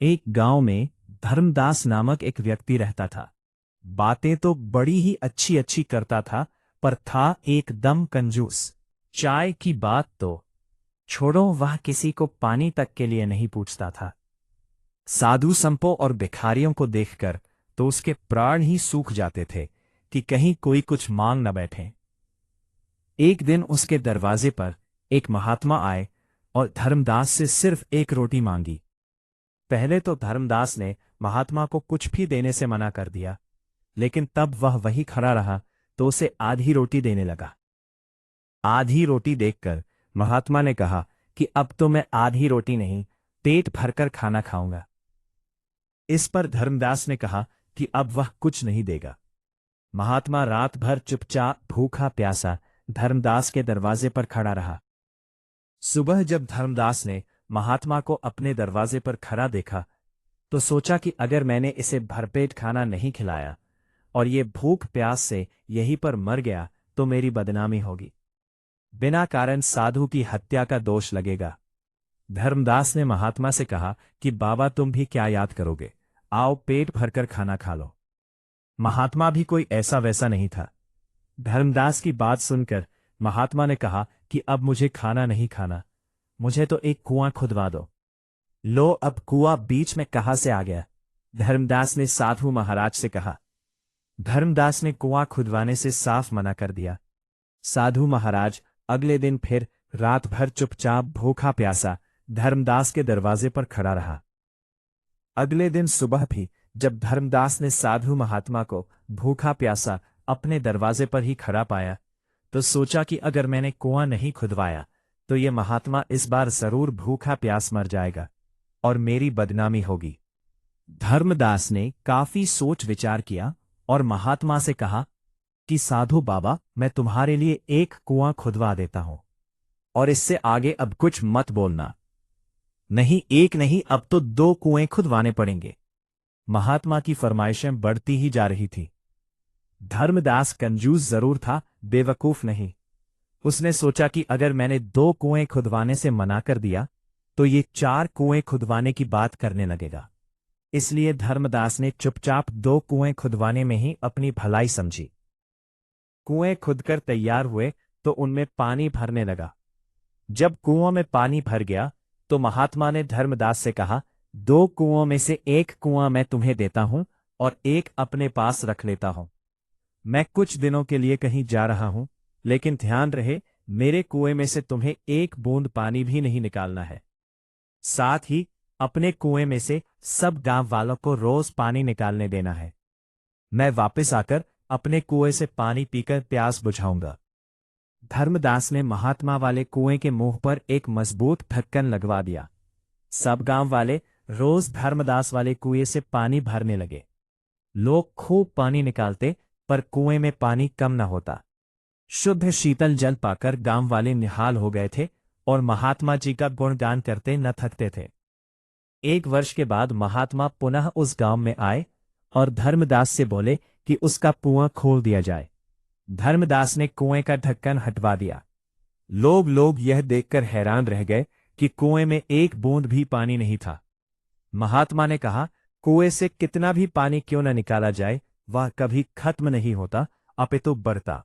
एक गांव में धर्मदास नामक एक व्यक्ति रहता था। बातें तो बड़ी ही अच्छी अच्छी करता था, पर था एकदम कंजूस। चाय की बात तो छोड़ो, वह किसी को पानी तक के लिए नहीं पूछता था। साधु संतों और भिखारियों को देखकर तो उसके प्राण ही सूख जाते थे कि कहीं कोई कुछ मांग न बैठे। एक दिन उसके दरवाजे पर एक महात्मा आए और धर्मदास से सिर्फ एक रोटी मांगी। पहले तो धर्मदास ने महात्मा को कुछ भी देने से मना कर दिया, लेकिन तब वह वही खड़ा रहा तो उसे आधी रोटी देने लगा। आधी रोटी देखकर महात्मा ने कहा कि अब तो मैं आधी रोटी नहीं, पेट भरकर खाना खाऊंगा। इस पर धर्मदास ने कहा कि अब वह कुछ नहीं देगा। महात्मा रात भर चुपचाप भूखा प्यासा धर्मदास के दरवाजे पर खड़ा रहा। सुबह जब धर्मदास ने महात्मा को अपने दरवाजे पर खड़ा देखा तो सोचा कि अगर मैंने इसे भरपेट खाना नहीं खिलाया और ये भूख प्यास से यहीं पर मर गया तो मेरी बदनामी होगी। बिना कारण साधु की हत्या का दोष लगेगा। धर्मदास ने महात्मा से कहा कि बाबा तुम भी क्या याद करोगे, आओ पेट भरकर खाना खा लो। महात्मा भी कोई ऐसा वैसा नहीं था। धर्मदास की बात सुनकर महात्मा ने कहा कि अब मुझे खाना नहीं खाना, मुझे तो एक कुआं खुदवा दो। लो, अब कुआं बीच में कहां से आ गया? धर्मदास ने साधु महाराज से कहा। धर्मदास ने कुआं खुदवाने से साफ मना कर दिया। साधु महाराज अगले दिन फिर रात भर चुपचाप भूखा प्यासा धर्मदास के दरवाजे पर खड़ा रहा। अगले दिन सुबह भी जब धर्मदास ने साधु महात्मा को भूखा प्यासा अपने दरवाजे पर ही खड़ा पाया तो सोचा कि अगर मैंने कुआं नहीं खुदवाया तो ये महात्मा इस बार जरूर भूखा प्यास मर जाएगा और मेरी बदनामी होगी। धर्मदास ने काफी सोच विचार किया और महात्मा से कहा कि साधु बाबा, मैं तुम्हारे लिए एक कुआं खुदवा देता हूं और इससे आगे अब कुछ मत बोलना। नहीं, एक नहीं, अब तो 2 कुएं खुदवाने पड़ेंगे। महात्मा की फरमाइशें बढ़ती ही जा रही थी। धर्मदास कंजूस जरूर था, बेवकूफ नहीं। उसने सोचा कि अगर मैंने 2 कुएं खुदवाने से मना कर दिया तो ये 4 कुएं खुदवाने की बात करने लगेगा। इसलिए धर्मदास ने चुपचाप 2 कुएं खुदवाने में ही अपनी भलाई समझी। कुएं खुदकर तैयार हुए तो उनमें पानी भरने लगा। जब कुओं में पानी भर गया तो महात्मा ने धर्मदास से कहा, 2 कुओं में से एक कुआं मैं तुम्हें देता हूं और एक अपने पास रख लेता हूं। मैं कुछ दिनों के लिए कहीं जा रहा हूं, लेकिन ध्यान रहे मेरे कुएं में से तुम्हें एक बूंद पानी भी नहीं निकालना है। साथ ही अपने कुएं में से सब गांव वालों को रोज पानी निकालने देना है। मैं वापस आकर अपने कुएं से पानी पीकर प्यास बुझाऊंगा। धर्मदास ने महात्मा वाले कुएं के मुंह पर एक मजबूत ढक्कन लगवा दिया। सब गांव वाले रोज धर्मदास वाले कुएं से पानी भरने लगे। लोग खूब पानी निकालते, पर कुएं में पानी कम न होता। शुद्ध शीतल जल पाकर गांव वाले निहाल हो गए थे और महात्मा जी का गुणगान करते न थकते थे। 1 वर्ष के बाद महात्मा पुनः उस गांव में आए और धर्मदास से बोले कि उसका कुआं खोल दिया जाए। धर्मदास ने कुएं का ढक्कन हटवा दिया। लोग यह देखकर हैरान रह गए कि कुएं में एक बूंद भी पानी नहीं था। महात्मा ने कहा, कुएं से कितना भी पानी क्यों न निकाला जाए, वह कभी खत्म नहीं होता, अपितु बढ़ता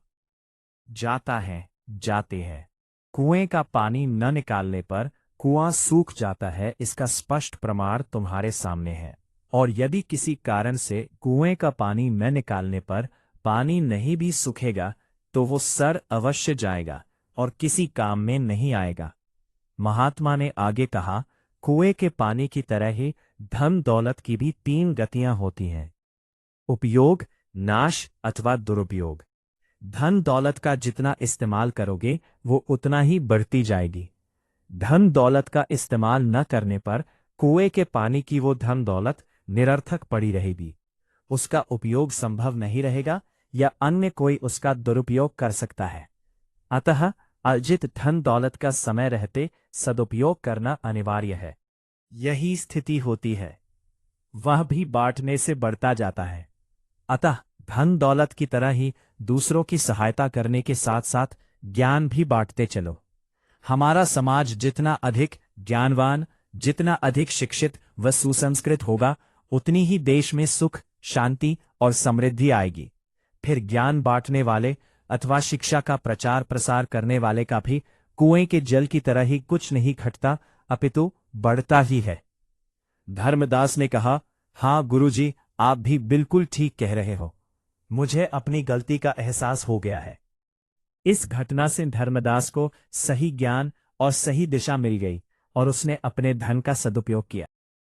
जाता है। जाते हैं कुएं का पानी न निकालने पर कुआं सूख जाता है, इसका स्पष्ट प्रमाण तुम्हारे सामने है। और यदि किसी कारण से कुएं का पानी न निकालने पर पानी नहीं भी सूखेगा तो वो सड़ अवश्य जाएगा और किसी काम में नहीं आएगा। महात्मा ने आगे कहा, कुएं के पानी की तरह ही धन दौलत की भी 3 गतियां होती हैं, उपयोग, नाश अथवा दुरुपयोग। धन दौलत का जितना इस्तेमाल करोगे वो उतना ही बढ़ती जाएगी। धन दौलत का इस्तेमाल न करने पर कुएं के पानी की वो धन दौलत निरर्थक पड़ी रहेगी, उसका उपयोग संभव नहीं रहेगा या अन्य कोई उसका दुरुपयोग कर सकता है। अतः अर्जित धन दौलत का समय रहते सदुपयोग करना अनिवार्य है। यही स्थिति होती है, वह भी बांटने से बढ़ता जाता है। अतः धन दौलत की तरह ही दूसरों की सहायता करने के साथ साथ ज्ञान भी बांटते चलो। हमारा समाज जितना अधिक ज्ञानवान, जितना अधिक शिक्षित व सुसंस्कृत होगा उतनी ही देश में सुख, शांति और समृद्धि आएगी। फिर ज्ञान बांटने वाले अथवा शिक्षा का प्रचार प्रसार करने वाले का भी कुएं के जल की तरह ही कुछ नहीं घटता अपितु बढ़ता ही है। धर्मदास ने कहा, हाँ गुरुजी, आप भी बिल्कुल ठीक कह रहे हो। मुझे अपनी गलती का एहसास हो गया है। इस घटना से धर्मदास को सही ज्ञान और सही दिशा मिल गई और उसने अपने धन का सदुपयोग किया।